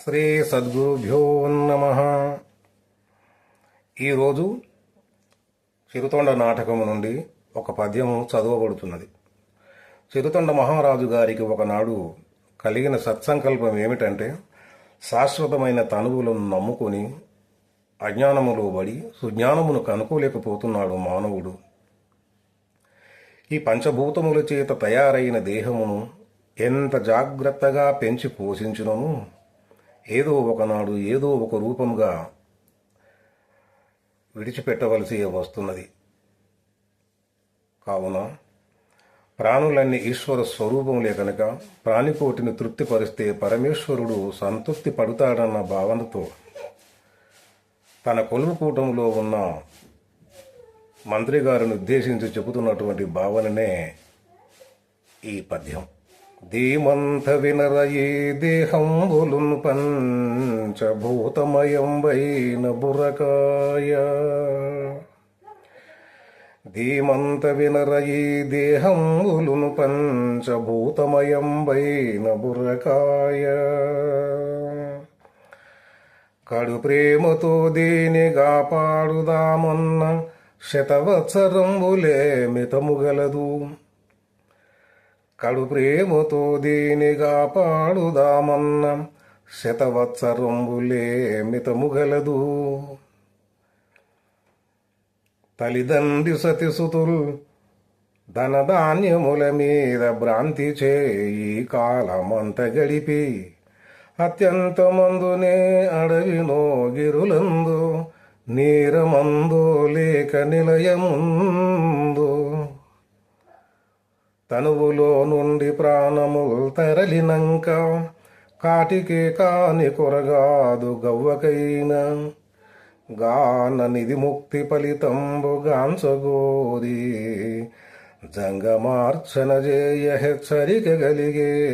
శ్రీ సద్గురుభ్యో నమః. ఈరోజు చిరుతొండ నాటకము నుండి ఒక పద్యము చదవబడుతున్నది. చిరుతొండ మహారాజు గారికి ఒకనాడు కలిగిన సత్సంకల్పం ఏమిటంటే, శాశ్వతమైన తనువులను నమ్ముకొని అజ్ఞానములో పడి సుజ్ఞానమును కనుకోలేకపోతున్నాడు మానవుడు. ఈ పంచభూతముల చేత తయారైన దేహమును ఎంత జాగ్రత్తగా పెంచి పోషించునను ఏదో ఒకనాడు ఏదో ఒక రూపంగా విడిచిపెట్టవలసి వస్తున్నది. కావున ప్రాణులన్నీ ఈశ్వర స్వరూపములే కనుక ప్రాణికోటిని తృప్తిపరిస్తే పరమేశ్వరుడు సంతృప్తి పడుతాడన్న భావనతో తన కొలువుకూటంలో ఉన్న మంత్రి గారిని ఉద్దేశించి చెబుతున్నటువంటి భావననే ఈ పద్యం. ధీమంత వినరయే దేహంబులున్ పంచభూతమయంబైన బుర్రకాయ. ధీమంత వినరయే దేహంబులున్ పంచభూతమయంబైన బుర్రకాయ. కడు ప్రేమతో దేనిగా పాడుదామన్న శతవత్సరంబులే మితముగలదు. కడు ప్రేమతో దేనిగా పాడుదామన్న శతవత్సరంబులే మితముగలదు. తల్లిదండ్రి సతిసుతుల్ ధనధాన్యముల మీద భ్రాంతి చేయి కాలమంత గడిపి అత్యంతమందునే అడవినో గిరులందు నీరమందో లేక నిలయముందో తనువులో నుండి ప్రాణముల్ తరలినంక కాటికే కాని కొరగాదు గవ్వకైనా గాన నిధి ముక్తి ఫలితంబు గాంచగోరి జంగమార్చన చేయ హెచ్చరిక గలిగే.